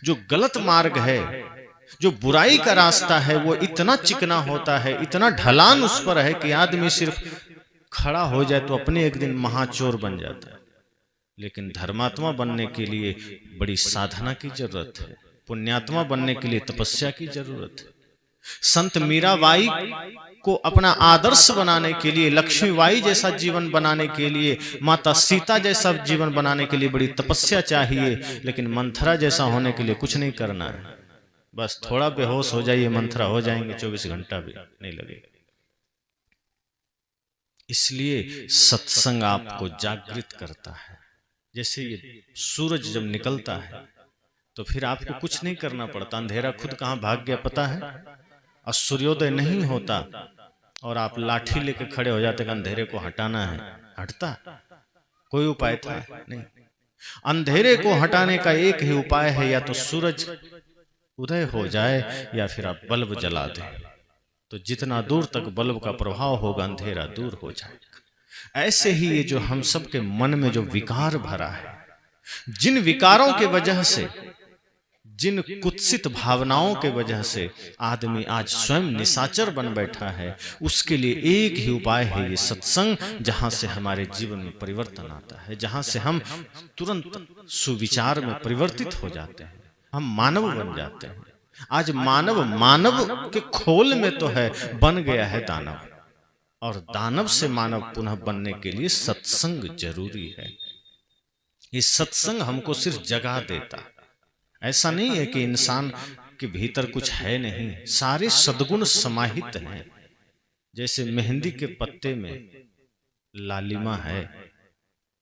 जो गलत मार्ग है, जो बुराई का रास्ता है, वो इतना चिकना होता है, इतना ढलान उस पर है कि आदमी सिर्फ खड़ा हो जाए तो अपने एक दिन महाचोर बन जाता है। लेकिन धर्मात्मा बनने के लिए बड़ी साधना की जरूरत है, पुण्यात्मा बनने के लिए तपस्या की जरूरत है। संत मीराबाई को अपना आदर्श बनाने के लिए, लक्ष्मीबाई जैसा जीवन बनाने के लिए, माता सीता जैसा जीवन बनाने के लिए बड़ी तपस्या चाहिए। लेकिन मंथरा जैसा होने के लिए कुछ नहीं करना है, बस थोड़ा बेहोश हो जाइए, मंथरा हो जाएंगे, 24 घंटा भी नहीं लगेगा। इसलिए सत्संग आपको जागृत करता है। जैसे ये सूरज जब निकलता है तो फिर आपको कुछ नहीं करना पड़ता, अंधेरा खुद कहां भाग गया पता है। और सूर्योदय नहीं होता और आप लाठी लेके खड़े हो जाते कि अंधेरे को हटाना है, हटता? कोई उपाय था नहीं। अंधेरे को हटाने का एक ही उपाय है, या तो सूरज उदय हो जाए या फिर आप बल्ब जला दें। तो जितना दूर तक बल्ब का प्रभाव होगा, अंधेरा दूर हो जाएगा। ऐसे ही ये जो हम सबके मन में जो विकार भरा है, जिन विकारों के वजह से, जिन कुत्सित भावनाओं के वजह से आदमी आज स्वयं निशाचर बन बैठा है, उसके लिए एक ही उपाय है ये सत्संग, जहां से हमारे जीवन में परिवर्तन आता है, जहां से हम तुरंत सुविचार में परिवर्तित हो जाते हैं, हम मानव बन जाते हैं। आज मानव मानव के खोल में तो है, बन गया है दानव, और दानव से मानव पुनः बनने के लिए सत्संग जरूरी है। ये सत्संग हमको सिर्फ जगा देता, ऐसा नहीं है कि इंसान के भीतर कुछ है नहीं, सारे सद्गुण समाहित हैं। जैसे मेहंदी के पत्ते में लालिमा है,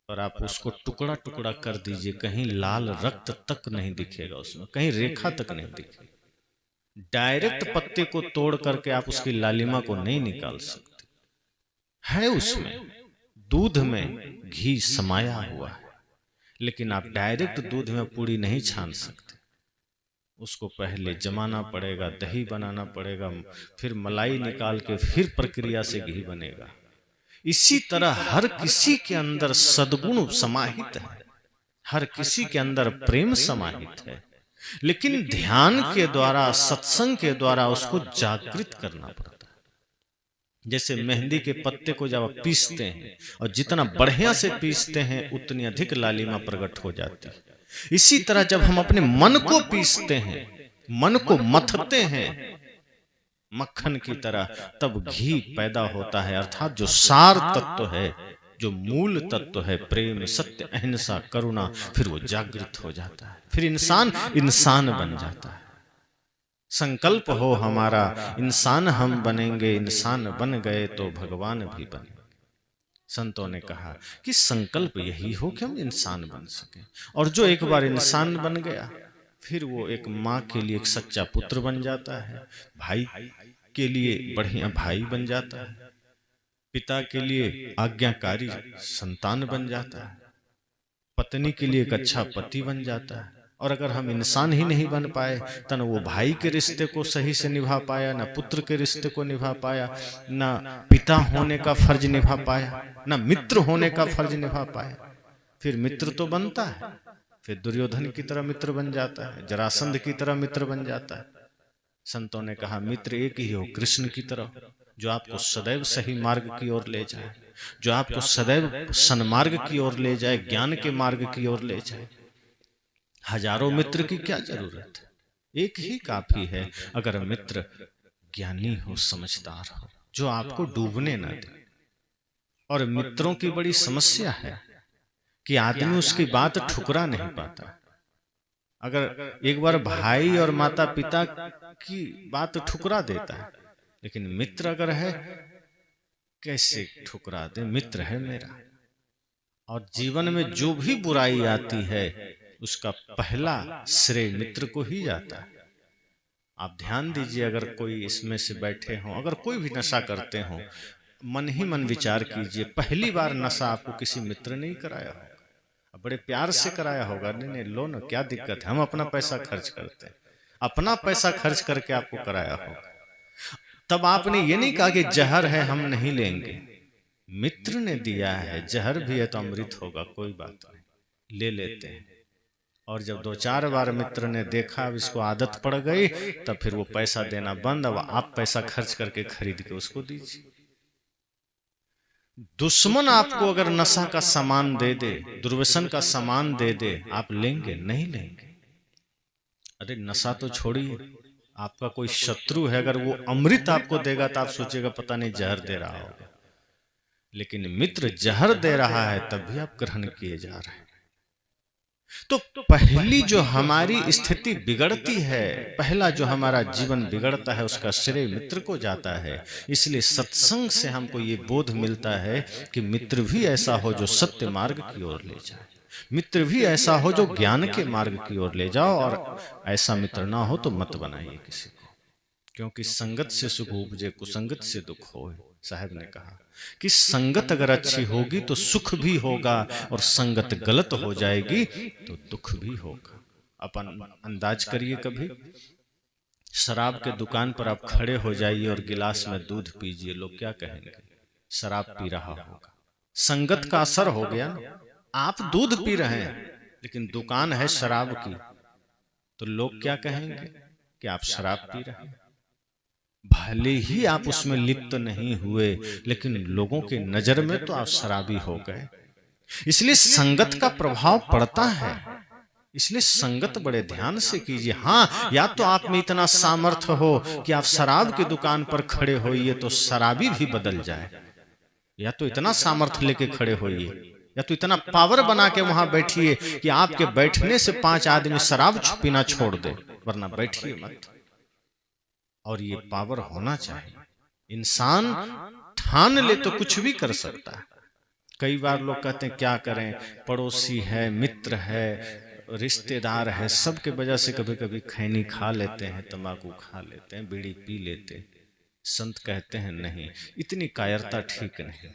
और आप उसको टुकड़ा टुकड़ा कर दीजिए, कहीं लाल रक्त तक नहीं दिखेगा उसमें, कहीं रेखा तक नहीं दिखेगी। डायरेक्ट पत्ते को तोड़ करके आप उसकी लालिमा को नहीं निकाल सकते, है उसमें दूध में घी समाया हुआ है। लेकिन आप डायरेक्ट दूध में पूड़ी नहीं छान सकते, उसको पहले जमाना पड़ेगा, दही बनाना पड़ेगा, फिर मलाई निकाल के फिर प्रक्रिया से घी बनेगा। इसी तरह हर किसी के अंदर सद्गुण समाहित है, हर किसी के अंदर प्रेम समाहित है, लेकिन ध्यान के द्वारा, सत्संग के द्वारा उसको जागृत करना पड़ता है। जैसे मेहंदी के पत्ते को जब आप पीसते हैं, और जितना बढ़िया से पीसते हैं उतनी अधिक लालिमा प्रकट हो जाती है। इसी तरह जब हम अपने मन को पीसते हैं, मन को मथते हैं मक्खन की तरह, तब घी पैदा होता है। अर्थात जो सार तत्व है, जो मूल तत्व है, प्रेम, सत्य, अहिंसा, करुणा, फिर वो जागृत हो जाता है, फिर इंसान इंसान बन जाता है। संकल्प हो हमारा, इंसान हम बनेंगे, इंसान बन गए तो भगवान भी बने। संतों ने कहा कि संकल्प यही हो कि हम इंसान बन सके, और जो एक बार इंसान बन गया, फिर वो एक माँ के लिए एक सच्चा पुत्र बन जाता है, भाई के लिए बढ़िया भाई बन जाता है, पिता के लिए आज्ञाकारी संतान बन जाता है, पत्नी के लिए एक अच्छा पति बन जाता है। और अगर हम इंसान ही नहीं बन पाए, तो न वो भाई के रिश्ते को सही से निभा पाया, न पुत्र के रिश्ते को निभा पाया, न पिता होने का फर्ज निभा पाया, न मित्र होने का फर्ज निभा पाया। फिर मित्र तो बनता है, फिर दुर्योधन की तरह मित्र बन जाता है, जरासंध की तरह मित्र बन जाता है। संतों ने कहा मित्र एक ही हो, कृष्ण की तरह, जो आपको सदैव सही मार्ग की ओर ले जाए, जो आपको सदैव सन्मार्ग की ओर ले जाए, ज्ञान के मार्ग की ओर ले जाए। हजारों मित्र की क्या जरूरत है, एक ही काफी है। अगर मित्र ज्ञानी हो, समझदार हो, जो आपको डूबने न दे। और मित्रों की बड़ी समस्या है कि आदमी उसकी बात ठुकरा नहीं पाता। अगर एक बार भाई और माता पिता की बात ठुकरा देता है, लेकिन मित्र अगर है, कैसे ठुकरा दे? मित्र है मेरा। और जीवन में जो भी बुराई आती है, उसका पहला श्रेय मित्र को ही जाता है। आप ध्यान दीजिए, अगर कोई इसमें से बैठे हों, अगर कोई भी नशा करते हों, मन ही मन विचार कीजिए, पहली बार नशा आपको किसी मित्र ने ही कराया होगा, बड़े प्यार से कराया होगा। नहीं नहीं, लो ना, क्या दिक्कत है, हम अपना पैसा खर्च करते हैं, अपना पैसा खर्च करके आपको कराया होगा। तब आपने ये नहीं कहा कि जहर है हम नहीं लेंगे, मित्र ने दिया है, जहर भी है तो अमृत होगा, कोई बात नहीं, ले लेते हैं। और जब 2-4 बार मित्र ने देखा, अब इसको आदत पड़ गई, तब फिर वो पैसा देना बंद। अब आप पैसा खर्च करके खरीद के उसको दीजिए। दुश्मन आपको अगर नशा का सामान दे दे, दुर्व्यसन का सामान दे दे, आप लेंगे? नहीं लेंगे। अरे नशा तो छोड़िए, आपका कोई शत्रु है, अगर वो अमृत आपको देगा तो आप सोचेगा पता नहीं जहर दे रहा होगा। लेकिन मित्र जहर दे रहा है तब भी आप ग्रहण किए जा रहे हैं। तो पहली जो हमारी स्थिति बिगड़ती है, पहला जो हमारा जीवन बिगड़ता है, उसका श्रेय मित्र को जाता है। इसलिए सत्संग से हमको ये बोध मिलता है कि मित्र भी ऐसा हो जो सत्य मार्ग की ओर ले जाए, मित्र भी ऐसा हो जो ज्ञान के मार्ग की ओर ले जाओ। और ऐसा मित्र ना हो तो मत बनाइए किसी को, क्योंकि संगत से सुख उपजे, कुसंगत से दुख होए। साहब ने कहा कि संगत अगर अच्छी होगी तो सुख भी होगा, और संगत गलत हो जाएगी तो दुख भी होगा। अपन अंदाज करिए, कभी शराब के दुकान पर आप खड़े हो जाइए और गिलास में दूध पीजिए, लोग क्या कहेंगे? शराब पी रहा होगा। संगत का असर हो गया ना। आप दूध पी रहे हैं लेकिन दुकान है शराब की, तो लोग क्या कहेंगे कि आप शराब पी रहे हैं। भले ही आप उसमें लिप्त नहीं हुए, लेकिन लोगों के नजर में तो आप शराबी हो गए। इसलिए संगत का प्रभाव पड़ता है। इसलिए संगत बड़े ध्यान से कीजिए। हाँ, या तो आप में इतना सामर्थ्य हो कि आप शराब की दुकान पर खड़े होइए तो शराबी भी बदल जाए, या तो इतना सामर्थ्य लेके खड़े होइए, या तो इतना पावर बना के वहां बैठिए कि आपके बैठने से 5 आदमी शराब पीना छोड़ दे, वरना बैठिए मत। और ये पावर होना चाहिए। इंसान ठान ले तो कुछ भी कर सकता है। कई बार लोग कहते हैं क्या करें, पड़ोसी है, मित्र है, रिश्तेदार है, सबके वजह से कभी कभी खैनी खा लेते हैं, तंबाकू खा लेते हैं, बीड़ी पी लेते हैं। संत कहते हैं नहीं, इतनी कायरता ठीक नहीं।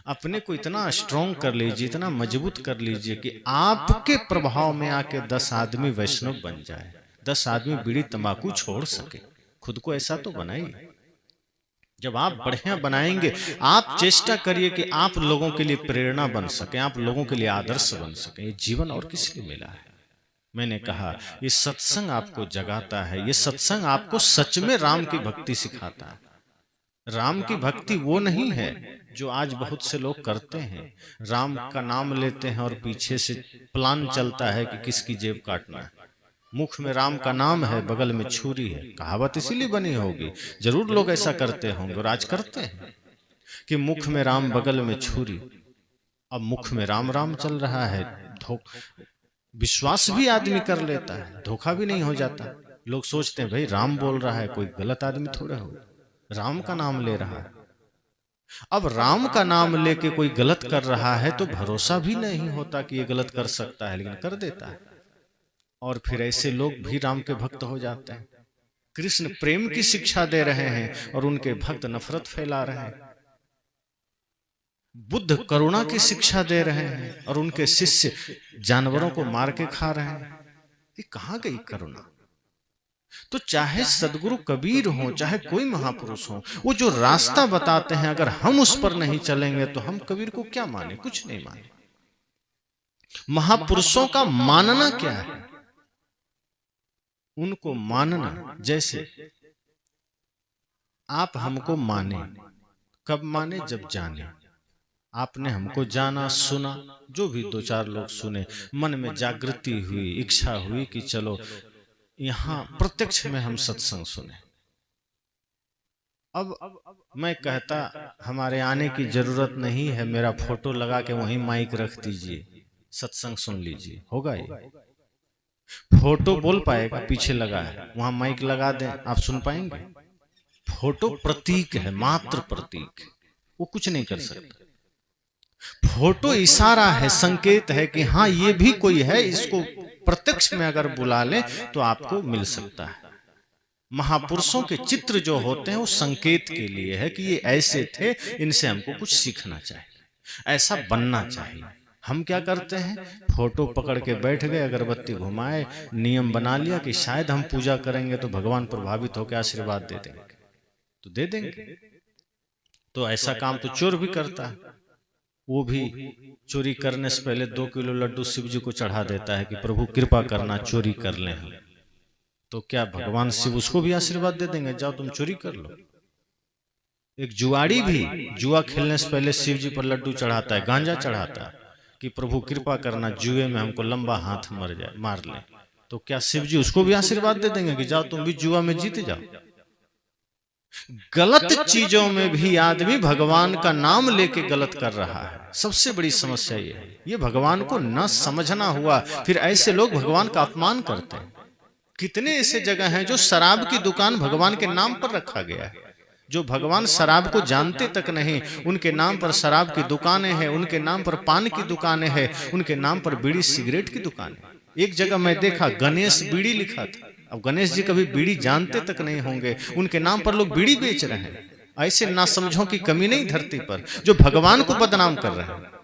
अपने को इतना स्ट्रॉन्ग कर लीजिए, इतना मजबूत कर लीजिए कि आपके प्रभाव में आके 10 आदमी वैष्णव बन जाए, 10 आदमी बीड़ी तंबाकू छोड़ सके। खुद को ऐसा तो बनाइए। जब आप बढ़िया बनाएंगे, आप चेष्टा करिए कि आप लोगों के लिए प्रेरणा बन सके, आप लोगों के लिए आदर्श बन सके। ये जीवन और किस लिए मिला है? मैंने कहा ये सत्संग आपको जगाता है, ये सत्संग आपको सच में राम की भक्ति सिखाता है। राम की भक्ति वो नहीं है जो आज बहुत से लोग करते हैं। राम का नाम लेते हैं और पीछे से प्लान चलता है कि किसकी जेब काटना है। मुख में राम का नाम है, बगल में छुरी है। कहावत इसीलिए बनी होगी, जरूर लोग ऐसा करते होंगे और आज करते हैं कि मुख में राम, बगल में छुरी। अब मुख में राम राम चल रहा है, विश्वास भी आदमी कर लेता है, धोखा भी नहीं हो जाता। लोग सोचते हैं भाई राम बोल रहा है, कोई गलत आदमी थोड़ा हो, राम का नाम ले रहा है। अब राम का नाम लेके कोई गलत कर रहा है तो भरोसा भी नहीं होता कि ये गलत कर सकता है, लेकिन कर देता है। और फिर ऐसे लोग भी राम के भक्त हो जाते हैं। कृष्ण प्रेम की शिक्षा दे रहे हैं और उनके भक्त नफरत फैला रहे हैं। बुद्ध करुणा की शिक्षा दे रहे हैं और उनके शिष्य जानवरों को मार के खा रहे हैं। ये कहां गई करुणा? तो चाहे सदगुरु कबीर हो, चाहे कोई महापुरुष हो, वो जो रास्ता बताते हैं अगर हम उस पर नहीं चलेंगे तो हम कबीर को क्या माने? कुछ नहीं माने। महापुरुषों का मानना क्या है? उनको मानना, जैसे आप हमको माने, कब माने? जब जाने। आपने हमको जाना, सुना, जो भी 2-4 लोग सुने, मन में जागृति हुई, इच्छा हुई कि चलो यहां प्रत्यक्ष में हम सत्संग सुने। अब मैं कहता हमारे आने की जरूरत नहीं है, मेरा फोटो लगा के वहीं माइक रख दीजिए, सत्संग सुन लीजिए, होगा ये? फोटो बोल पाएगा? पीछे लगा है, वहां माइक लगा दें, आप सुन पाएंगे? फोटो प्रतीक है, मात्र प्रतीक, वो कुछ नहीं कर सकता। फोटो इशारा है, संकेत है कि हाँ ये भी कोई है, इसको प्रत्यक्ष में अगर बुला ले तो आपको मिल सकता है। महापुरुषों के चित्र जो होते हैं वो संकेत के लिए है कि ये ऐसे थे, इनसे हमको कुछ सीखना चाहिए, ऐसा बनना चाहिए। हम क्या करते हैं? फोटो पकड़ के बैठ गए, अगरबत्ती घुमाए, नियम बना लिया कि शायद हम पूजा करेंगे तो भगवान प्रभावित होकर आशीर्वाद दे देंगे, तो दे देंगे। तो ऐसा काम तो चोर भी करता है, वो भी चोरी करने से पहले 2 किलो लड्डू शिव जी को चढ़ा देता है कि प्रभु कृपा करना, चोरी कर लें हम। तो क्या भगवान शिव उसको भी आशीर्वाद दे देंगे, जाओ तुम चोरी कर लो? एक जुआड़ी भी जुआ खेलने से पहले शिव जी पर लड्डू चढ़ाता है, गांजा चढ़ाता है कि प्रभु कृपा करना, जुए में हमको लंबा हाथ मार ले। तो क्या शिव जी उसको भी आशीर्वाद दे देंगे कि जाओ तुम भी जुआ में जीत जाओ? गलत चीजों में भी आदमी भगवान का नाम लेके गलत कर रहा है। सबसे बड़ी समस्या ये है, ये भगवान को न समझना हुआ। फिर ऐसे लोग भगवान का अपमान करते हैं। कितने ऐसे जगह हैं जो शराब की दुकान भगवान के नाम पर रखा गया है, जो भगवान शराब को जानते तक नहीं, उनके नाम पर शराब की दुकानें हैं, उनके नाम पर पान की दुकानें हैं, उनके नाम पर बीड़ी सिगरेट की दुकानें। एक जगह मैं देखा गणेश बीड़ी लिखा था। अब गणेश जी कभी बीड़ी जानते तक नहीं होंगे, उनके नाम पर लोग बीड़ी बेच रहे हैं। ऐसे नासमझों की कमी नहीं धरती पर, जो भगवान को बदनाम कर रहे हैं।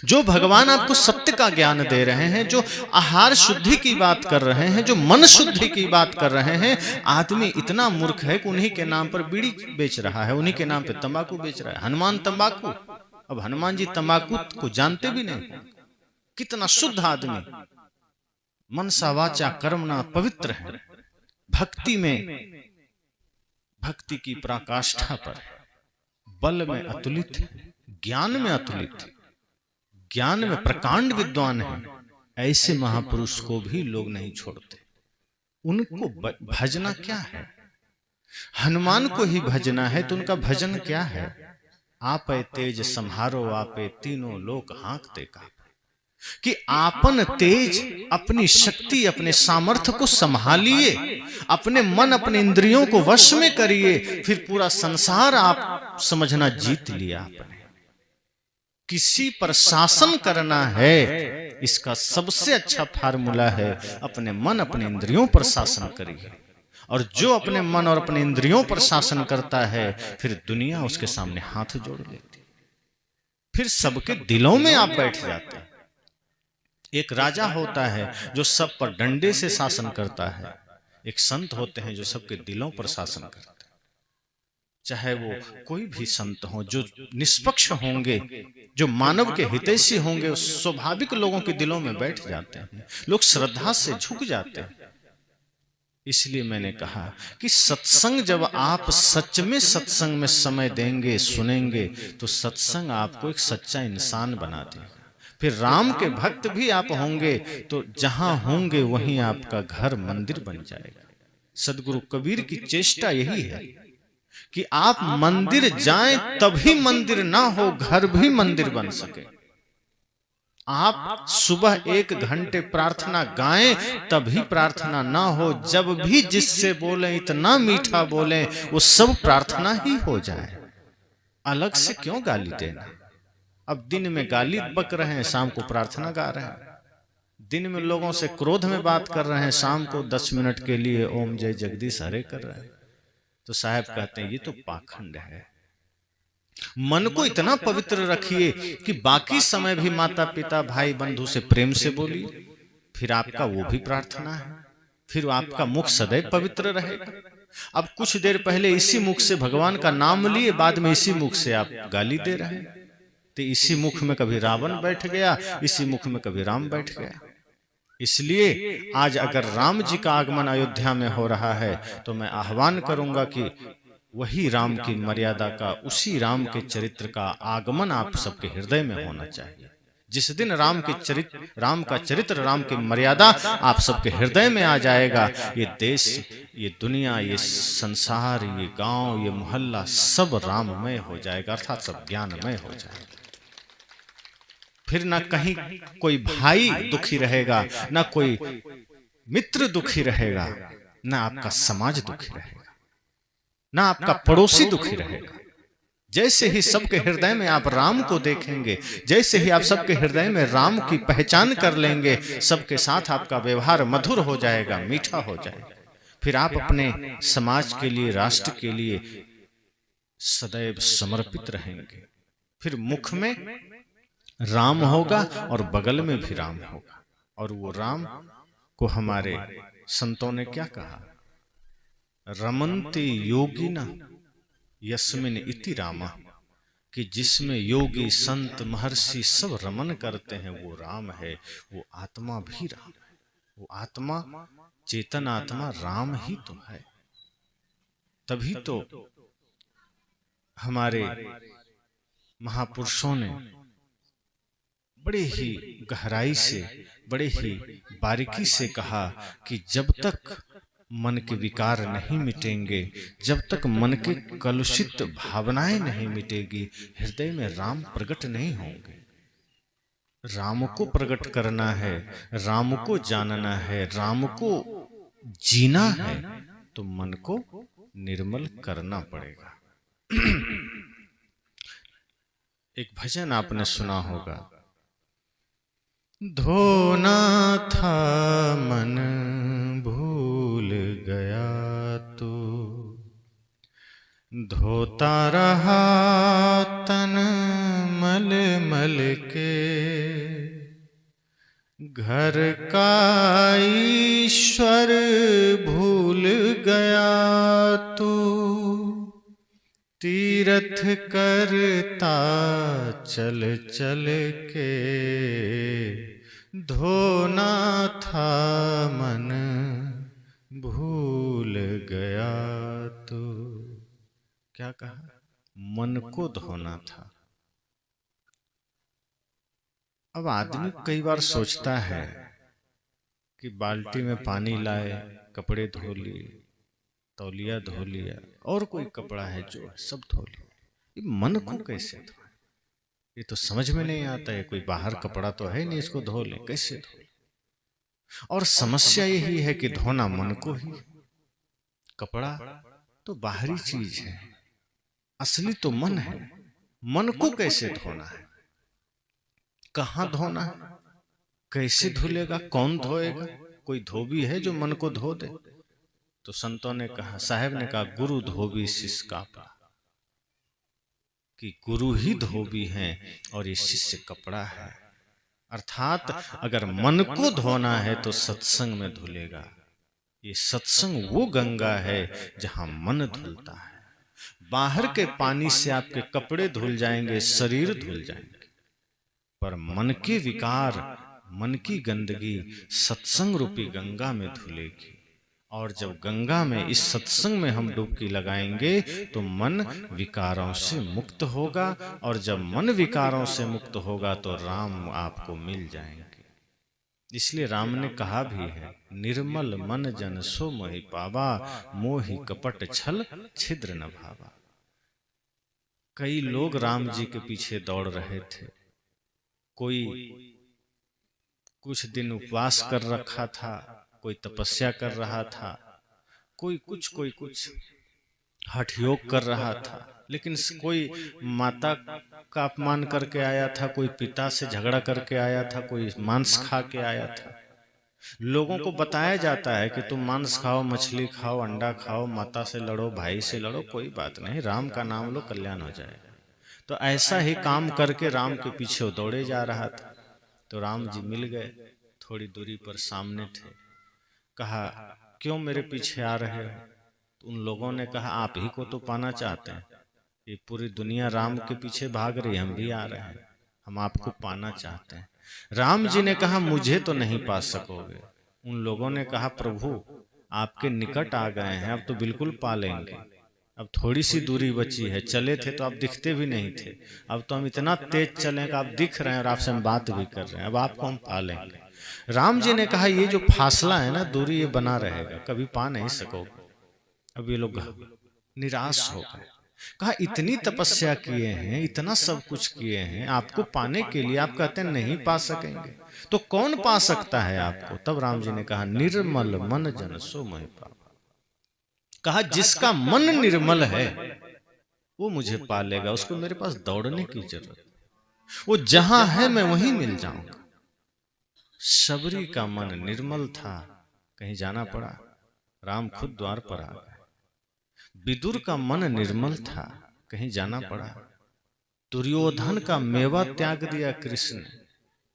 जो भगवान आपको सत्य का ज्ञान दे रहे हैं, जो आहार शुद्धि की बात कर रहे हैं, जो मन शुद्धि की बात कर रहे हैं, आदमी इतना मूर्ख है कि उन्हीं के नाम पर बीड़ी बेच रहा है, उन्हीं के नाम पर तंबाकू बेच रहा है। हनुमान तंबाकू, अब हनुमान जी तंबाकू को जानते भी नहीं। कितना शुद्ध आदमी, मनसा वाचा कर्मणा पवित्र है, भक्ति में, भक्ति की पराकाष्ठा पर, बल में अतुलित है, ज्ञान में अतुलित है, ज्ञान में प्रकांड विद्वान है। ऐसे महापुरुष को भी लोग नहीं छोड़ते। उनको भजना क्या है? हनुमान को ही भजना है, तो उनका भजन क्या है? आपे तेज संहारो, आपे तीनों लोक हाँकते का, कि आपन तेज, अपनी शक्ति, अपने सामर्थ्य को संभालिए, अपने मन, अपने इंद्रियों को वश में करिए, फिर पूरा संसार आप समझना जीत लिया आपने। किसी पर शासन करना है, इसका सबसे अच्छा फार्मूला है अपने मन, अपने इंद्रियों पर शासन करिए। और जो अपने मन और अपने इंद्रियों पर शासन करता है, फिर दुनिया उसके सामने हाथ जोड़ लेती, फिर सबके दिलों में आप बैठ जाते हैं। एक राजा होता है जो सब पर डंडे से शासन करता है, एक संत होते हैं जो सबके दिलों पर शासन करते हैं। चाहे वो कोई भी संत हो, जो निष्पक्ष होंगे, जो मानव के हितैषी होंगे, स्वाभाविक लोगों के दिलों में बैठ जाते हैं, लोग श्रद्धा से झुक जाते हैं। इसलिए मैंने कहा कि सत्संग, जब आप सच में सत्संग में समय देंगे, सुनेंगे, तो सत्संग आपको एक सच्चा इंसान बना देगा। फिर राम के भक्त भी आप होंगे, तो जहां होंगे वहीं आपका घर मंदिर बन जाएगा। सदगुरु कबीर की चेष्टा यही है कि आप मंदिर जाएं, तभी मंदिर ना हो, घर भी मंदिर बन सके। आप सुबह 1 घंटे प्रार्थना गाएं, तभी प्रार्थना ना हो, जब भी जिससे बोलें इतना मीठा बोलें, वो सब प्रार्थना ही हो जाए। अलग से क्यों गाली देना? अब दिन में गाली बक रहे हैं, शाम को प्रार्थना गा रहे हैं। दिन में लोगों से क्रोध में बात कर रहे हैं, शाम को 10 मिनट के लिए ओम जय जगदीश हरे कर रहे हैं। तो साहब कहते हैं ये तो पाखंड है। मन को इतना पवित्र रखिए कि बाकी समय भी माता पिता भाई बंधु से प्रेम से बोलिए, फिर आपका वो भी प्रार्थना है, फिर आपका मुख सदैव पवित्र रहेगा। अब कुछ देर पहले इसी मुख से भगवान का नाम लिए, बाद में इसी मुख से आप गाली दे रहे हैं। तो इसी मुख में कभी रावण बैठ गया, इसी मुख में कभी राम बैठ गया। इसलिए आज अगर राम जी का आगमन अयोध्या में हो रहा है, तो मैं आह्वान करूंगा कि वही राम की मर्यादा का, उसी राम के चरित्र का आगमन आप सबके हृदय में होना चाहिए। जिस दिन राम का चरित्र, राम की मर्यादा आप सबके हृदय में आ जाएगा, ये देश, ये दुनिया, ये संसार, ये गांव, ये मोहल्ला सब राममय हो जाएगा, अर्थात सब ज्ञानमय हो जाएगा। फिर ना कहीं कोई भाई दुखी रहेगा, ना कोई मित्र दुखी रहेगा, ना आपका समाज दुखी रहेगा, ना आपका पड़ोसी दुखी रहेगा। जैसे ही सबके हृदय में आप राम को देखेंगे, जैसे ही आप सबके हृदय में राम की पहचान कर लेंगे, सबके साथ आपका व्यवहार मधुर हो जाएगा, मीठा हो जाएगा। फिर आप अपने समाज के लिए, राष्ट्र के लिए सदैव समर्पित रहेंगे। फिर मुख में राम होगा और बगल में भी राम होगा। और वो राम को हमारे संतों ने क्या कहा? रमन्ते योगिना यस्मिन इति रामा, कि जिसमें योगी संत महर्षि सब रमन करते हैं वो राम है, वो आत्मा भी राम है। वो आत्मा, चेतन आत्मा राम ही तो है। तभी तो हमारे महापुरुषों ने बड़े ही गहराई से, बड़े ही बारीकी से कहा कि जब तक मन के विकार नहीं मिटेंगे, जब तक मन के कलुषित भावनाएं नहीं मिटेगी, हृदय में राम प्रकट नहीं होंगे। राम को प्रकट करना है, राम को जानना है, राम को जीना है, तो मन को निर्मल करना पड़ेगा। एक भजन आपने सुना होगा, धोना था मन भूल गया तो धोता रहा तन मल मल के, घर का ईश्वर भूल गया तो तीरथ करता चल चल के, धोना था मन भूल गया तो। क्या कहा? मन को धोना था। अब आदमी कई बार सोचता है कि बाल्टी में पानी लाए, कपड़े धो लिए, तौलिया धो लिया, और कोई कपड़ा है जो सब धो लिया, ये मन को कैसे धोए? ये तो समझ में नहीं आता है। कोई बाहर कपड़ा तो है नहीं, इसको धो ले, कैसे धो? और समस्या यही है कि धोना मन को ही। कपड़ा तो बाहरी चीज है, असली तो मन है। मन को कैसे धोना है? कहाँ धोना है? कैसे धुलेगा? कौन धोएगा? कोई धोबी है जो मन को धो दे? तो संतों ने कहा, साहब ने कहा, गुरु धोबी शिष्य कापड़ा, कि गुरु ही धोबी हैं और ये शिष्य कपड़ा है। अर्थात अगर मन को धोना है तो सत्संग में धुलेगा। ये सत्संग वो गंगा है जहां मन धुलता है। बाहर के पानी से आपके कपड़े धुल जाएंगे, शरीर धुल जाएंगे, पर मन के विकार, मन की गंदगी सत्संग रूपी गंगा में धुलेगी। और जब गंगा में, इस सत्संग में हम डुबकी लगाएंगे तो मन विकारों से मुक्त होगा, और जब मन विकारों से मुक्त होगा तो राम आपको मिल जाएंगे। इसलिए राम ने कहा भी है, निर्मल मन जन सो मोहि पावा, मोहि कपट छल छिद्र न भावा। कई लोग राम जी के पीछे दौड़ रहे थे। कोई कुछ दिन उपवास कर रखा था, कोई तपस्या कर रहा था, कोई कुछ हठ योग कर रहा था, लेकिन कोई माता का अपमान करके आया था, कोई पिता से झगड़ा करके आया था, कोई मांस खा के आया था। लोगों को बताया जाता है कि तुम मांस खाओ, मछली खाओ, अंडा खाओ, माता से लड़ो, भाई से लड़ो, कोई बात नहीं, राम का नाम लो, कल्याण हो जाएगा। तो ऐसा ही काम करके राम के पीछे दौड़े जा रहा था। तो राम जी मिल गए, थोड़ी दूरी पर सामने थे। कहा, क्यों मेरे पीछे आ रहे हो? तो उन लोगों ने कहा, आप ही को तो पाना चाहते हैं, ये पूरी दुनिया राम के पीछे भाग रही, हम भी आ रहे हैं, हम आपको पाना चाहते हैं। राम जी ने कहा, मुझे तो नहीं पा सकोगे। उन लोगों ने कहा, प्रभु आपके निकट आ गए हैं, अब तो बिल्कुल पा लेंगे, अब थोड़ी सी दूरी बची है, चले थे तो आप दिखते भी नहीं थे, अब तो हम इतना तेज चले कि आप दिख रहे हैं और आपसे हम बात भी कर रहे हैं, अब आपको हम पा लेंगे। राम जी ने कहा, ये जो फासला है ना, दूरी, ये बना रहेगा, कभी पा नहीं सकोगे। अब ये लोग निराश हो गए। कहा, इतनी तपस्या किए हैं, इतना सब कुछ किए हैं आपको पाने के लिए, आप कहते हैं नहीं पा सकेंगे, तो कौन पा सकता है आपको? तब राम जी ने कहा, निर्मल मन जन सो मोहि पावा। कहा, जिसका मन निर्मल है वो मुझे पा लेगा, उसको मेरे पास दौड़ने की जरूरत, वो जहां है मैं वहीं मिल जाऊंगा। शबरी का मन निर्मल था, कहीं जाना पड़ा, राम खुद द्वार पर आ गए। विदुर का मन निर्मल था, कहीं जाना पड़ा, दुर्योधन का मेवा त्याग दिया कृष्ण।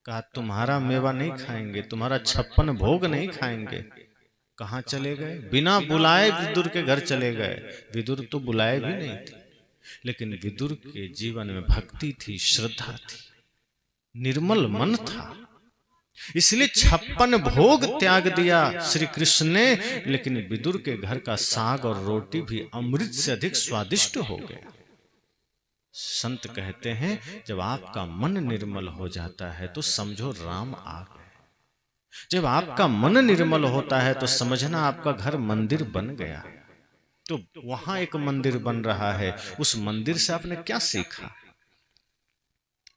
कहा, तुम्हारा मेवा नहीं खाएंगे, तुम्हारा 56 भोग नहीं खाएंगे। कहाँ चले गए? बिना बुलाए विदुर के घर चले गए। विदुर तो बुलाए भी नहीं थे, लेकिन विदुर के जीवन में भक्ति थी, श्रद्धा थी, निर्मल मन था, इसलिए 56 भोग त्याग दिया श्री कृष्ण ने। लेकिन विदुर के घर का साग और रोटी भी अमृत से अधिक स्वादिष्ट हो गया। संत कहते हैं जब आपका मन निर्मल हो जाता है तो समझो राम आ गए। जब आपका मन निर्मल होता है तो समझना आपका घर मंदिर बन गया। तो वहां एक मंदिर बन रहा है, उस मंदिर से आपने क्या सीखा?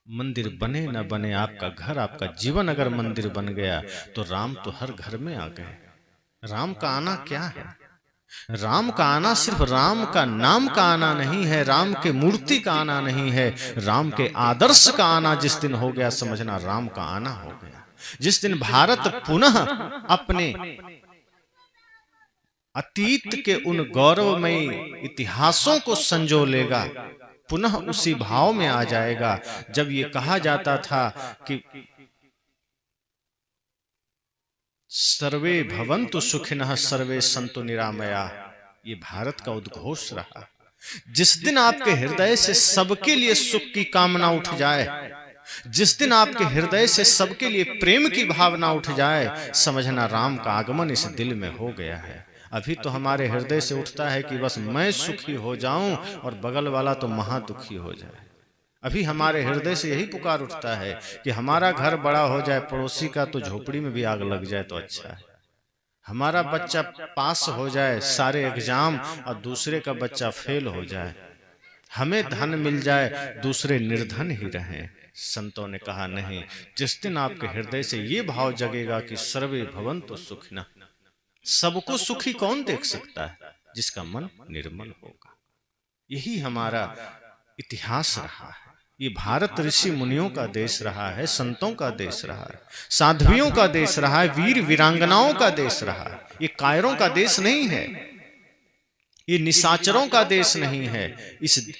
मंदिर बने न बने, आपका घर, आपका जीवन अगर मंदिर बन गया तो राम तो हर घर में आ गए। राम का आना क्या है? राम का आना सिर्फ राम का नाम का आना नहीं है, राम के मूर्ति का आना नहीं है, राम के आदर्श का आना जिस दिन हो गया समझना राम का आना हो गया। जिस दिन भारत पुनः अपने अतीत के उन गौरवमयी इतिहासों को संजो लेगा, पुनः उसी भाव में आ जाएगा जब ये कहा जाता था कि सर्वे भवन्तु सुखिनः सर्वे सन्तु निरामया। ये भारत का उद्घोष रहा। जिस दिन आपके हृदय से सबके लिए सुख की कामना उठ जाए, जिस दिन आपके हृदय से सबके लिए प्रेम की भावना उठ जाए, समझना राम का आगमन इस दिल में हो गया है। अभी तो हमारे हृदय से उठता है कि बस मैं सुखी हो जाऊं और बगल वाला तो महा दुखी हो जाए। अभी हमारे हृदय से यही पुकार उठता है कि हमारा घर बड़ा हो जाए, पड़ोसी का तो झोपड़ी में भी आग लग जाए तो अच्छा है। हमारा बच्चा पास हो जाए सारे एग्जाम और दूसरे का बच्चा फेल हो जाए। हमें धन मिल जाए, दूसरे निर्धन ही रहें। संतों ने कहा नहीं, जिस दिन आपके हृदय से ये भाव जगेगा कि सर्वे भवन्तु सुखिनः, सबको सुखी कौन देख सकता है? जिसका मन निर्मल होगा। यही हमारा इतिहास रहा है। ये भारत ऋषि मुनियों का देश रहा है, संतों का देश रहा है, साध्वियों का देश रहा है, वीर वीरांगनाओं का देश रहा है। ये कायरों का देश नहीं है, ये निशाचरों का देश नहीं है।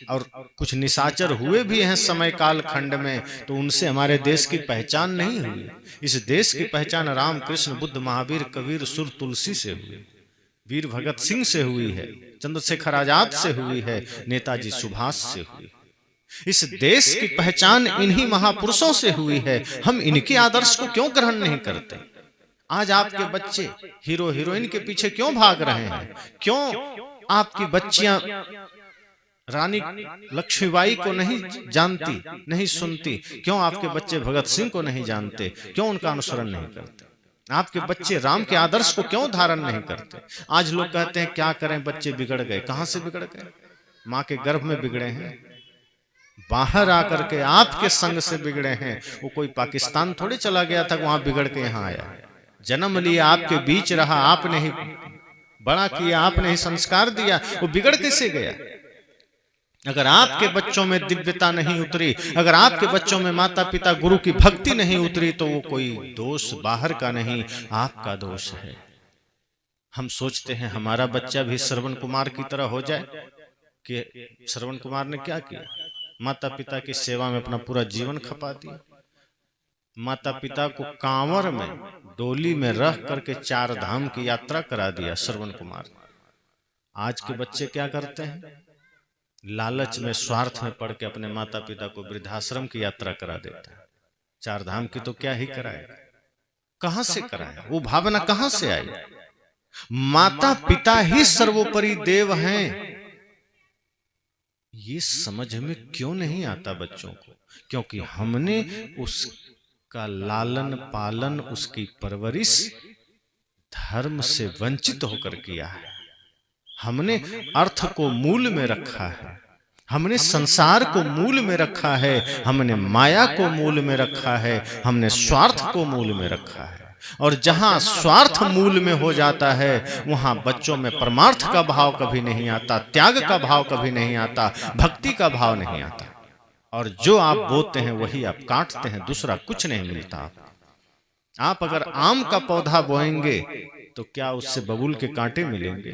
और कुछ निशाचर हुए भी हैं समय काल खंड में, तो उनसे हमारे देश की पहचान नहीं हुई। इस देश की पहचान राम कृष्ण बुद्ध महावीर कबीर सुर तुलसी से हुई, वीर भगत सिंह से हुई है, चंद्रशेखर आजाद से हुई है, नेताजी सुभाष से हुई। इस देश की पहचान इन्हीं महापुरुषों से हुई है। हम इनके आदर्श को क्यों ग्रहण नहीं करते? आज आपके बच्चे हीरो हीरोइन के पीछे क्यों भाग रहे हैं? क्यों आपकी बच्चियां रानी लक्ष्मीबाई को नहीं जानती, नहीं सुनती? क्यों आपके बच्चे भगत सिंह को नहीं जानते? क्यों उनका अनुसरण नहीं करते? आपके बच्चे राम के आदर्श को क्यों धारण नहीं करते? आज लोग कहते हैं क्या करें, बच्चे बिगड़ गए। कहां से बिगड़ गए? माँ के गर्भ में बिगड़े हैं, बाहर आकर के आपके संग से बिगड़े हैं। वो कोई पाकिस्तान थोड़े चला गया था, वहां बिगड़ के यहाँ आया। जन्म लिया, आपके बीच रहा, आपने ही बड़ा किया, आपने ही संस्कार दिया, वो बिगड़ कैसे गया? अगर आपके बच्चों में दिव्यता नहीं उतरी, अगर आपके बच्चों में माता पिता गुरु की भक्ति नहीं उतरी, तो वो कोई दोष बाहर का नहीं, आपका दोष है। हम सोचते हैं हमारा बच्चा भी श्रवण कुमार की तरह हो जाए। कि श्रवण कुमार ने क्या किया? माता पिता की सेवा में अपना पूरा जीवन खपा दिया। माता पिता को कांवर में डोली में रख करके 4 धाम की यात्रा करा दिया श्रवण कुमार। आज के बच्चे क्या करते हैं? लालच में, स्वार्थ में पड़ के अपने माता पिता को वृद्धाश्रम की यात्रा करा देता है। 4 धाम की तो क्या ही कराएगा, कहां से कराएगा? वो भावना कहां से आई? माता पिता ही सर्वोपरि देव हैं, ये समझ में क्यों नहीं आता बच्चों को? क्योंकि हमने उसका लालन पालन, उसकी परवरिश धर्म से वंचित होकर किया है। हमने अर्थ को मूल में रखा है, हमने संसार को मूल में रखा है, हमने माया को मूल में रखा है, हमने स्वार्थ को मूल में रखा है। और जहां स्वार्थ मूल में हो जाता है वहां बच्चों में परमार्थ का भाव कभी नहीं आता, त्याग का भाव कभी नहीं आता, भक्ति का भाव नहीं आता। और जो आप बोते हैं वही आप काटते हैं, दूसरा कुछ नहीं मिलता। आप अगर आम का पौधा बोएंगे तो क्या उससे बबूल के कांटे मिलेंगे?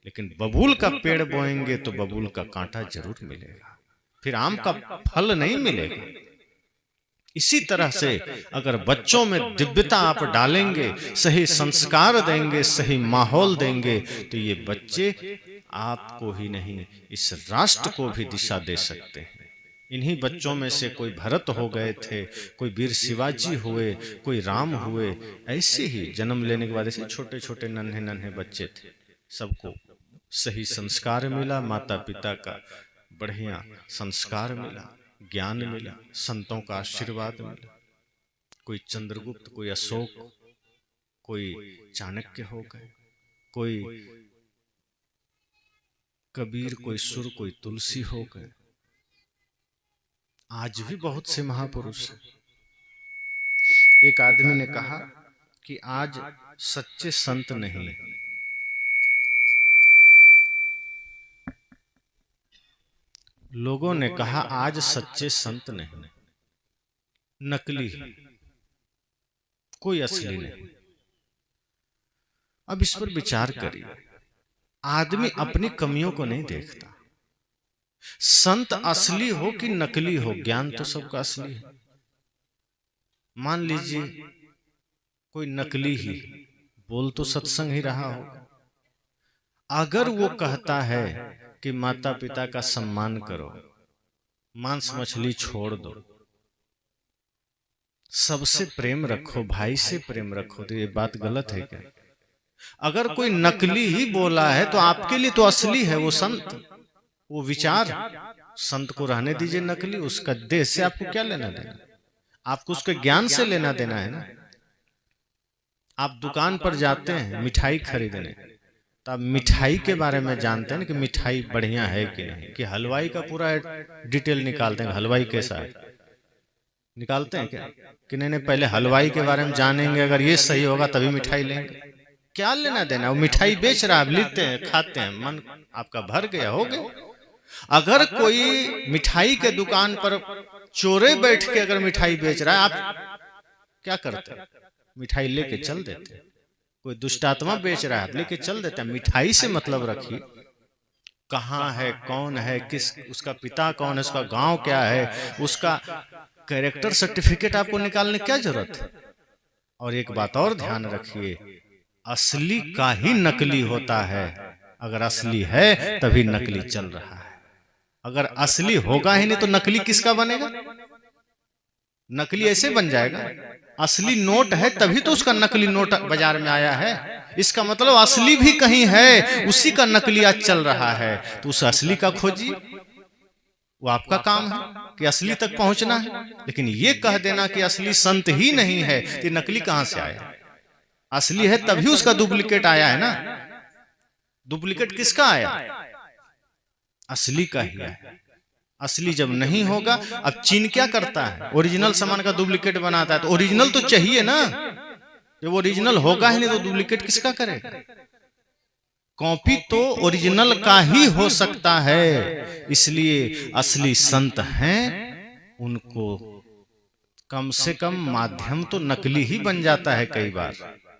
लेकिन बबूल का पेड़ बोएंगे तो बबूल का कांटा जरूर मिलेगा, फिर आम का फल नहीं मिलेगा। इसी तरह से अगर बच्चों में दिव्यता आप डालेंगे, सही संस्कार देंगे, सही माहौल देंगे, तो ये बच्चे आपको ही नहीं इस राष्ट्र को भी दिशा दे सकते हैं। इन्हीं बच्चों में से कोई भरत हो गए थे, कोई वीर शिवाजी हुए, कोई राम हुए। ऐसे ही जन्म लेने के बाद ऐसे छोटे छोटे नन्हे नन्हे बच्चे थे। सबको सही संस्कार मिला, माता पिता का बढ़िया संस्कार मिला, ज्ञान मिला, संतों का आशीर्वाद मिला। कोई चंद्रगुप्त, कोई अशोक, कोई चाणक्य हो गए, कोई कबीर, कोई सुर, कोई तुलसी हो गए। आज भी बहुत से महापुरुष हैं। एक आदमी ने कहा कि आज सच्चे संत नहीं, लोगों ने कहा आज सच्चे संत नहीं, नकली है, कोई असली नहीं। अब इस पर विचार करिए। आदमी अपनी कमियों को नहीं देखता। संत असली हो कि नकली हो, ज्ञान तो सबका असली है। मान लीजिए कोई नकली ही बोल तो सत्संग ही रहा होगा, अगर वो कहता है कि माता पिता का सम्मान करो, मांस मछली छोड़ दो, सबसे प्रेम रखो, भाई से प्रेम रखो, तो ये बात गलत है क्या? अगर कोई नकली ही बोला है तो आपके लिए तो असली है वो संत, वो विचार। संत को रहने दीजिए नकली, उसका देह से आपको क्या लेना देना? आपको उसके ज्ञान से लेना देना है ना। आप दुकान पर जाते हैं मिठाई खरीदने, तो आप मिठाई के बारे में जानते हैं ना कि मिठाई बढ़िया है कि नहीं, कि हलवाई का पूरा डिटेल निकालते हैं, हलवाई कैसा है निकालते हैं क्या? कि नहीं, पहले हलवाई के बारे में जानेंगे, अगर ये सही होगा तभी मिठाई लेंगे। क्या लेना देना? वो मिठाई बेच रहा है, लेते हैं, खाते हैं, मन आपका भर गया, हो गया। अगर कोई मिठाई के दुकान पर चोरे बैठ के अगर मिठाई बेच रहा है, आप क्या करते हैं? मिठाई लेके चल देते हैं। कोई दुष्टात्मा बेच रहा है, लेके चल देते हैं। मिठाई से मतलब रखिए, कहाँ है, कौन है, किस, उसका पिता कौन है, उसका गांव क्या है, उसका कैरेक्टर सर्टिफिकेट आपको निकालने क्या जरूरत है? और एक बात और ध्यान रखिए, असली का ही नकली होता है। अगर असली है तभी नकली चल रहा है, अगर असली होगा ही नहीं तो नकली किसका बनेगा? नकली ऐसे बन जाएगा। असली नोट है तभी तो उसका नकली नोट बाजार में आया है। इसका मतलब असली भी कहीं है, उसी का नकली आज चल रहा है। तो उस असली का खोजिए, वो आपका काम है कि असली तक पहुंचना है। लेकिन ये कह देना कि असली संत ही नहीं है, तो नकली कहां से आया? असली है तभी उसका डुप्लीकेट आया है ना। डुप्लीकेट किसका आया? असली का ही है। असली जब नहीं होगा, अब चीन क्या करता है? ओरिजिनल सामान का डुप्लीकेट बनाता है। तो ओरिजिनल तो चाहिए ना, जब ओरिजिनल होगा ही नहीं तो डुप्लीकेट किसका करेगा? कॉपी तो ओरिजिनल का ही हो सकता है। इसलिए असली संत हैं, उनको कम से कम माध्यम तो नकली ही बन जाता है कई बार।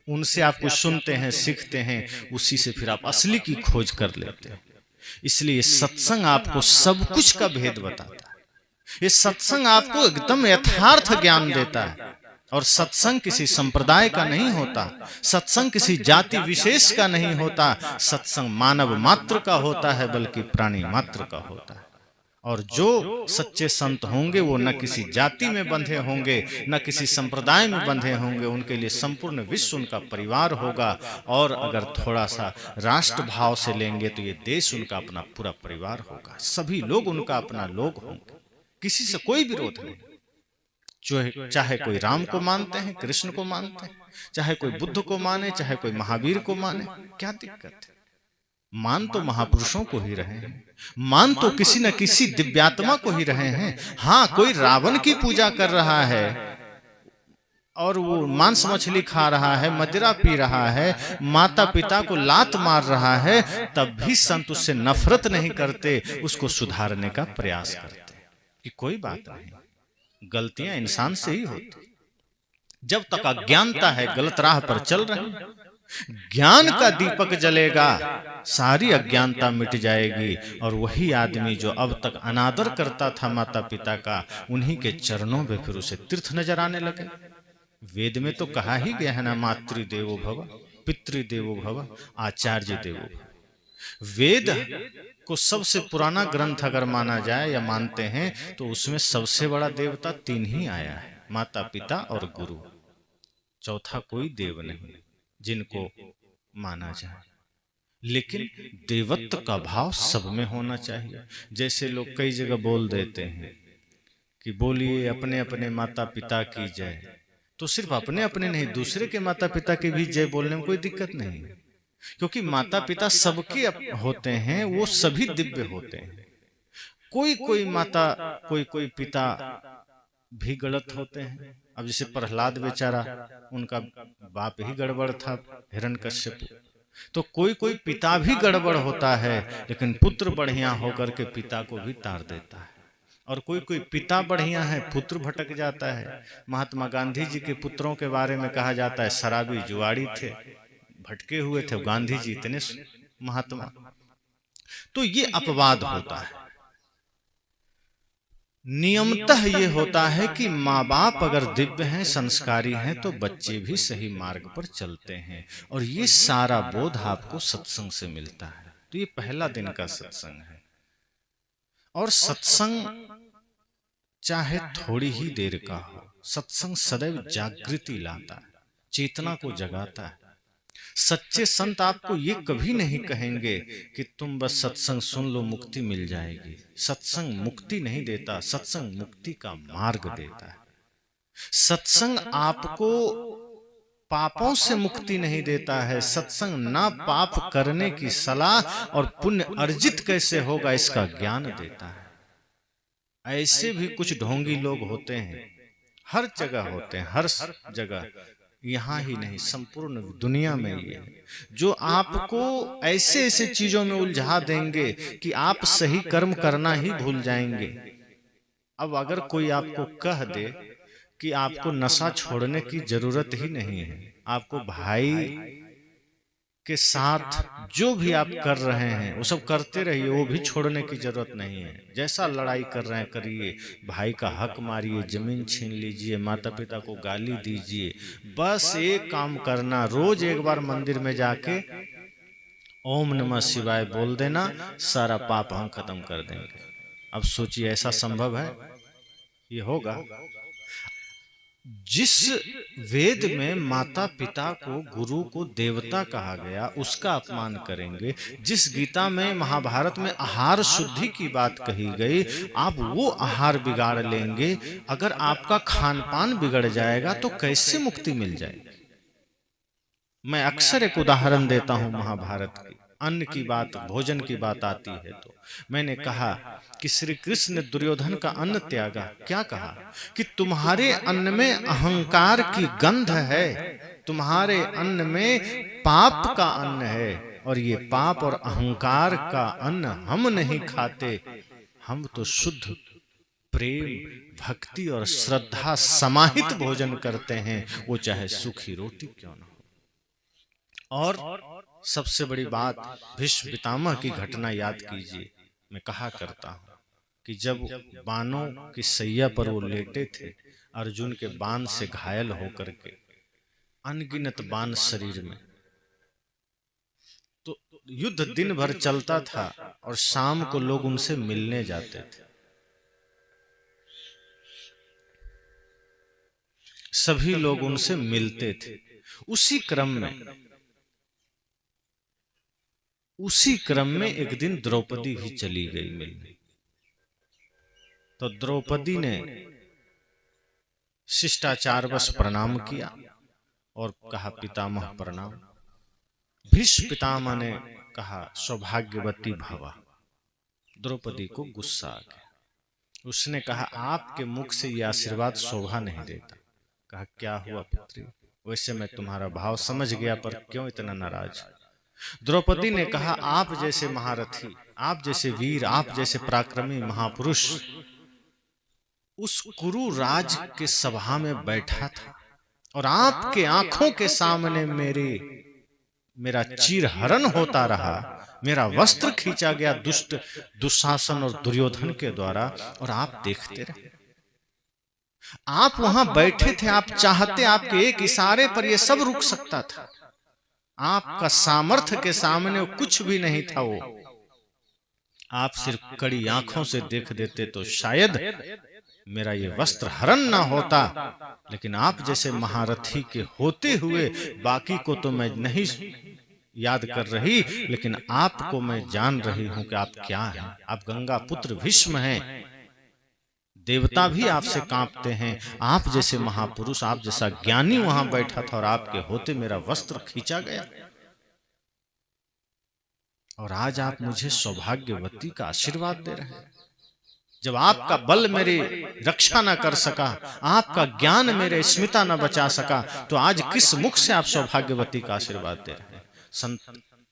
उनसे आप कुछ सुनते हैं, सीखते हैं, उसी से फिर आप असली की खोज कर लेते हैं। इसलिए सत्संग आपको सब कुछ का भेद बताता है। ये सत्संग आपको एकदम यथार्थ ज्ञान देता है। और सत्संग किसी संप्रदाय का नहीं होता, सत्संग किसी जाति विशेष का नहीं होता, सत्संग मानव मात्र का होता है, बल्कि प्राणी मात्र का होता है। और जो सच्चे संत होंगे वो न किसी जाति में बंधे होंगे, न किसी संप्रदाय में बंधे होंगे, उनके लिए संपूर्ण विश्व उनका परिवार होगा। और अगर थोड़ा सा राष्ट्र भाव से लेंगे तो ये देश उनका अपना पूरा परिवार होगा। सभी लोग उनका अपना लोग होंगे, किसी से कोई विरोध नहीं। चाहे कोई राम को मानते हैं, कृष्ण को मानते हैं, चाहे कोई बुद्ध को माने, चाहे कोई महावीर को माने, क्या दिक्कत है? मान तो महापुरुषों को ही रहे हैं, मान तो किसी न किसी दिव्यात्मा को ही रहे हैं। हाँ, कोई रावण की पूजा कर रहा है और वो मांस मछली खा रहा है, मदिरा पी रहा है, माता पिता को लात मार रहा है, तब भी संत उससे नफरत नहीं करते, उसको सुधारने का प्रयास करते कि कोई बात नहीं, गलतियां इंसान से ही होती। जब तक अज्ञानता है, गलत राह पर चल रहे हैं, ज्ञान का दीपक जलेगा, सारी अज्ञानता मिट जाएगी। और वही आदमी जो अब तक अनादर करता था माता पिता का, उन्हीं के चरणों में फिर उसे तीर्थ नजर आने लगे। वेद में तो कहा ही गया है ना, मातृदेवो भव, पितृदेवो भव, आचार्य देवो भव। वेद को सबसे पुराना ग्रंथ अगर माना जाए या मानते हैं तो उसमें सबसे बड़ा देवता 3 ही आया है, माता पिता और गुरु। चौथा कोई देव नहीं जिनको माना जाए। लेकिन देवत्व का भाव सब में होना चाहिए। जैसे लोग कई जगह बोल देते हैं कि बोलिए अपने अपने माता पिता की जय, तो सिर्फ अपने अपने नहीं, दूसरे के माता पिता की भी जय बोलने में कोई दिक्कत नहीं, क्योंकि माता पिता सबके होते हैं, वो सभी दिव्य होते हैं। कोई कोई माता कोई कोई पिता भी गलत होते हैं। अब जैसे प्रहलाद बेचारा, उनका बाप ही गड़बड़ था, हिरण्यकश्यप। तो कोई कोई पिता भी गड़बड़ होता है, लेकिन पुत्र बढ़िया होकर के पिता को भी तार देता है। और कोई कोई पिता बढ़िया है, पुत्र भटक जाता है। महात्मा गांधी जी के पुत्रों के बारे में कहा जाता है शराबी जुआड़ी थे, भटके हुए थे, गांधी जी इतने महात्मा। तो ये अपवाद होता है। नियमतः ये होता है कि माँ बाप अगर दिव्य हैं, संस्कारी हैं, तो बच्चे भी सही मार्ग पर चलते हैं। और ये सारा बोध आपको सत्संग से मिलता है। तो ये पहला दिन का सत्संग है। और सत्संग चाहे थोड़ी ही देर का हो, सत्संग सदैव जागृति लाता है, चेतना को जगाता है। सच्चे संत आपको ये कभी नहीं कहेंगे कि तुम बस सत्संग सुन लो मुक्ति मिल जाएगी। सत्संग मुक्ति नहीं देता, सत्संग मुक्ति का मार्ग देता है। सत्संग आपको पापों से मुक्ति नहीं देता है। सत्संग ना पाप करने की सलाह और पुण्य अर्जित कैसे होगा इसका ज्ञान देता है। ऐसे भी कुछ ढोंगी लोग होते हैं, हर जगह होते हैं, हर जगह, यहाँ ही नहीं संपूर्ण दुनिया में ये है, जो आपको ऐसे ऐसे चीजों में उलझा देंगे कि आप सही कर्म करना ही भूल जाएंगे। अब अगर कोई आपको कह दे कि आपको नशा छोड़ने की जरूरत ही नहीं है, आपको भाई के साथ जो भी आप कर रहे हैं वो सब करते रहिए, वो भी छोड़ने की जरूरत नहीं है। जैसा लड़ाई कर रहे हैं करिए, भाई का हक मारिए, जमीन छीन लीजिए, माता पिता को गाली दीजिए, बस एक काम करना, रोज एक बार मंदिर में जाके ओम नमः शिवाय बोल देना, सारा पाप हम खत्म कर देंगे। अब सोचिए ऐसा संभव है? ये होगा? जिस वेद में माता पिता को, गुरु को देवता कहा गया, उसका अपमान करेंगे। जिस गीता में, महाभारत में आहार शुद्धि की बात कही गई, आप वो आहार बिगाड़ लेंगे। अगर आपका खान पान बिगड़ जाएगा तो कैसे मुक्ति मिल जाएगी? मैं अक्सर एक उदाहरण देता हूं महाभारत की। अन्न की बात, भोजन की बात आती है तो मैंने कहा कि श्री कृष्ण ने दुर्योधन का अन्न त्यागा। क्या कहा कि तुम्हारे अन्न में अहंकार की गंध है, तुम्हारे अन्न में पाप का अन्न है, और ये पाप और अहंकार का अन्न हम नहीं खाते। हम तो शुद्ध प्रेम, भक्ति और श्रद्धा समाहित भोजन करते हैं, वो चाहे सूखी रोटी क्यों न हो। और सबसे बड़ी बात, भीष्म पितामह की घटना याद कीजिए। मैं कहा करता हूं कि जब बाणों की सैया पर वो लेटे थे, अर्जुन के बाण से घायल होकर के, अनगिनत बाण शरीर में, तो युद्ध दिन भर चलता था और शाम को लोग उनसे मिलने जाते थे। सभी लोग उनसे मिलते थे। उसी क्रम में एक दिन द्रौपदी भी चली गई मिलने। तो द्रौपदी ने शिष्टाचारवश प्रणाम किया और कहा पितामह प्रणाम। भीष्म पितामह ने कहा सौभाग्यवती भवा। द्रौपदी को गुस्सा आ गया। उसने कहा आपके मुख से यह आशीर्वाद शोभा नहीं देता। कहा क्या हुआ पुत्री? वैसे मैं तुम्हारा भाव समझ गया, पर क्यों इतना नाराज? द्रौपदी ने कहा आप जैसे महारथी, आप जैसे वीर, आप जैसे पराक्रमी महापुरुष उस कुरु राज के सभा में बैठा था और आपके आंखों के सामने मेरा चीरहरण होता रहा, मेरा वस्त्र खींचा गया दुष्ट दुशासन और दुर्योधन के द्वारा, और आप देखते रहे। आप वहां बैठे थे, आप चाहते आपके एक इशारे पर यह सब रुक सकता था। आपका सामर्थ्य के सामने कुछ भी नहीं था। वो आप सिर्फ कड़ी आंखों से देख देते तो शायद मेरा ये वस्त्र हरण ना होता, लेकिन आप जैसे महारथी के होते हुए बाकी को तो मैं नहीं याद कर रही, लेकिन आपको मैं जान रही हूं कि आप क्या हैं। आप गंगा पुत्र भीष्म हैं, देवता भी आपसे कांपते हैं। आप जैसे महापुरुष, आप जैसा ज्ञानी वहां बैठा था और आपके होते मेरा वस्त्र खींचा गया। और आज आप मुझे सौभाग्यवती का आशीर्वाद दे रहे हैं। जब आपका बल मेरी रक्षा न कर सका, आपका ज्ञान मेरे स्मिता न बचा सका, तो आज किस मुख से आप सौभाग्यवती का आशीर्वाद दे रहे हैं। संत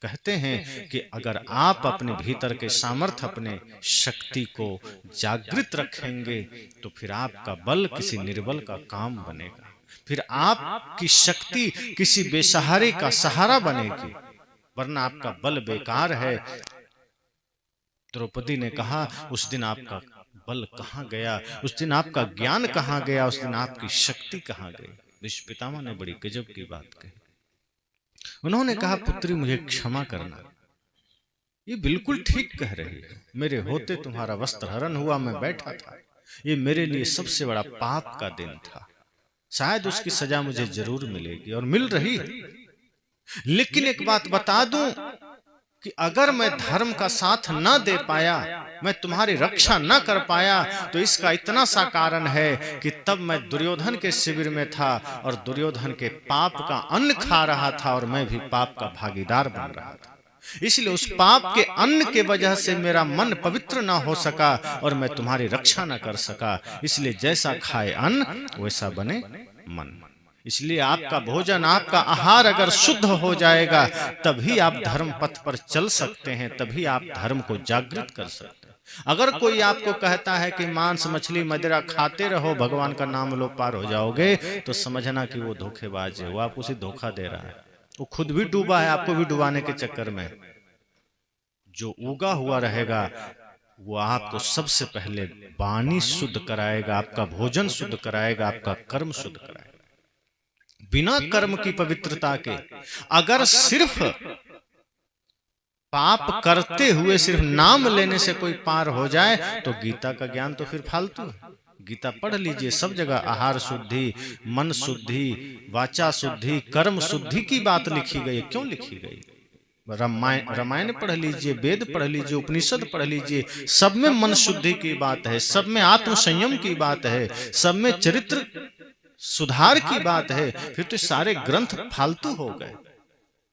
कहते हैं कि अगर आप अपने भीतर के सामर्थ्य, अपने शक्ति को जागृत रखेंगे तो फिर आपका बल किसी निर्बल का काम बनेगा, फिर आपकी शक्ति किसी बेसहारे का सहारा बनेगी, वरना आपका बल बेकार है। द्रौपदी ने कहा उस दिन आपका बल कहाँ गया, उस दिन आपका ज्ञान कहाँ गया, उस दिन आपकी शक्ति कहाँ गई। भीष्म पितामह ने बड़ी गजब की बात कही। उन्होंने कहा पुत्री मुझे क्षमा करना, ये बिल्कुल ठीक कह रही है। मेरे होते तुम्हारा वस्त्र हरण हुआ, मैं बैठा था, ये मेरे लिए सबसे बड़ा पाप का दिन था। शायद उसकी सजा मुझे जरूर मिलेगी और मिल रही है। लेकिन एक बात बता दूं कि अगर मैं धर्म का साथ न दे पाया, मैं तुम्हारी रक्षा न कर पाया, तो इसका इतना सा कारण है कि तब मैं दुर्योधन के शिविर में था और दुर्योधन के पाप का अन्न खा रहा था और मैं भी पाप का भागीदार बन रहा था। इसलिए उस पाप के अन्न के वजह से मेरा मन पवित्र ना हो सका और मैं तुम्हारी रक्षा न कर सका। इसलिए जैसा खाए अन्न वैसा बने मन। इसलिए आपका भोजन, आपका आहार अगर शुद्ध हो जाएगा तभी आप धर्म पथ पर चल सकते हैं, तभी आप धर्म को जागृत कर सकते हैं। अगर कोई आपको कहता है कि मांस मछली मदिरा खाते रहो भगवान का नाम लो पार हो जाओगे, तो समझना कि वो धोखेबाज है, वो आपको उसे धोखा दे रहा है। वो खुद भी डूबा है, आपको भी डुबाने के चक्कर में। जो उगा हुआ रहेगा वो आपको सबसे पहले वाणी शुद्ध कराएगा, आपका भोजन शुद्ध कराएगा, आपका कर्म शुद्ध कराएगा। बिना कर्म की पवित्रता के अगर सिर्फ पाप करते हुए सिर्फ नाम लेने से कोई पार हो जाए तो गीता का ज्ञान तो फिर फालतू है। गीता पढ़ लीजिए, सब जगह आहार शुद्धि, मन शुद्धि, वाचा शुद्धि, कर्म शुद्धि की बात लिखी गई। क्यों लिखी गई? रामायण पढ़ लीजिए, वेद पढ़ लीजिए, उपनिषद पढ़ लीजिए, सब में मन शुद्धि की बात है, सब में आत्म संयम की बात है, सब में चरित्र सुधार की बात है। फिर तो सारे ग्रंथ फालतू हो गए।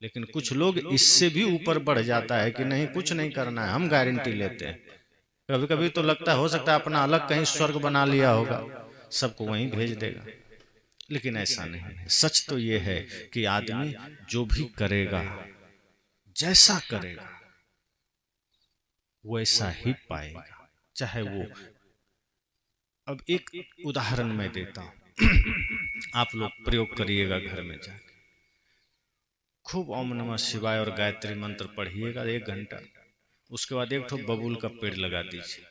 लेकिन कुछ लोग इससे भी ऊपर बढ़ जाता है कि नहीं कुछ नहीं करना है, हम गारंटी लेते हैं। कभी कभी तो लगता है हो सकता है अपना अलग कहीं स्वर्ग बना लिया होगा, सबको वहीं भेज देगा। लेकिन ऐसा नहीं है। सच तो यह है कि आदमी जो भी करेगा, जैसा करेगा वैसा ही पाएगा, चाहे वो। अब एक उदाहरण मैं देता हूं, आप लोग प्रयोग करिएगा घर में जाके। खूब ओम नमः शिवाय और गायत्री मंत्र पढ़िएगा 1 घंटा। उसके बाद एक ठो बबूल का पेड़ लगा दीजिए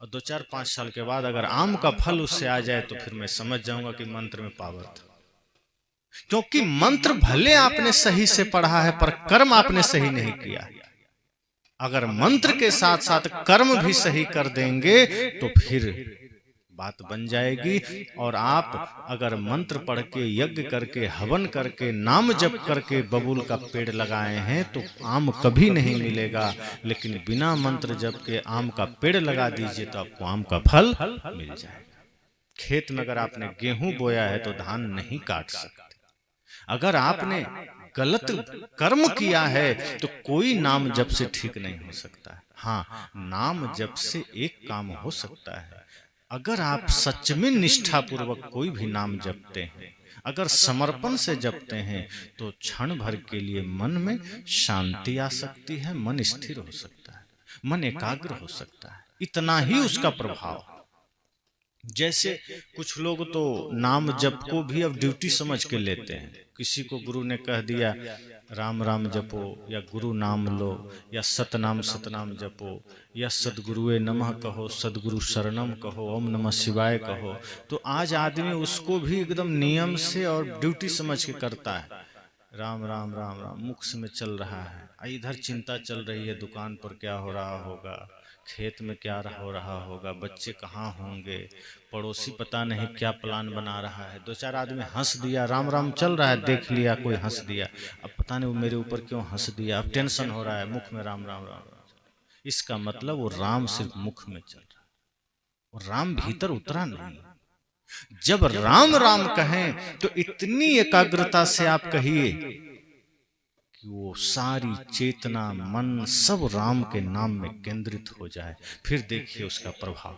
और 2-4-5 साल के बाद अगर आम का फल उससे आ जाए तो फिर मैं समझ जाऊंगा कि मंत्र में पावर था। क्योंकि मंत्र भले आपने सही से पढ़ा है पर कर्म आपने सही नहीं किया। अगर मंत्र के साथ साथ कर्म भी सही कर देंगे तो फिर बात बन जाएगी। और आप अगर मंत्र पढ़ के, यज्ञ करके, हवन करके, नाम जप करके बबूल का पेड़ लगाए हैं तो आम कभी नहीं मिलेगा। लेकिन बिना मंत्र जप के आम का पेड़ लगा दीजिए तो आपको आम का फल मिल जाएगा। खेत में अगर आपने गेहूं बोया है तो धान नहीं काट सकते। अगर आपने गलत कर्म किया है तो कोई नाम जप से ठीक नहीं हो सकता है। हाँ, नाम जप से एक काम हो सकता है। अगर आप सच में निष्ठापूर्वक कोई भी नाम जपते हैं, अगर समर्पण से जपते हैं तो क्षण भर के लिए मन में शांति आ सकती है, मन स्थिर हो सकता है, मन एकाग्र हो सकता है। इतना ही उसका प्रभाव। जैसे कुछ लोग तो नाम जप को भी अब ड्यूटी समझ के लेते हैं। किसी को गुरु ने कह दिया राम राम जपो, या गुरु नाम लो, या सतनाम सतनाम जपो, या सदगुरुए नमः कहो, सदगुरु शरणम कहो, ओम नमः शिवाय कहो, तो आज आदमी उसको भी एकदम नियम से और ड्यूटी समझ के करता है। राम राम राम राम मुख से में चल रहा है, इधर चिंता चल रही है, दुकान पर क्या हो रहा होगा, खेत में क्या हो रहा होगा, बच्चे कहाँ होंगे, पड़ोसी पता नहीं क्या प्लान बना रहा है। दो चार आदमी हंस दिया, राम राम चल रहा है, देख लिया कोई हंस दिया, अब पता नहीं वो मेरे ऊपर क्यों हंस दिया, अब टेंशन हो रहा है, मुख में राम राम राम राम। इसका मतलब वो राम सिर्फ मुख में चल रहा है, वो राम भीतर उतरा नहीं। जब राम राम कहें तो इतनी एकाग्रता से आप कहिए कि वो सारी चेतना मन सब राम के नाम में केंद्रित हो जाए, फिर देखिए उसका प्रभाव।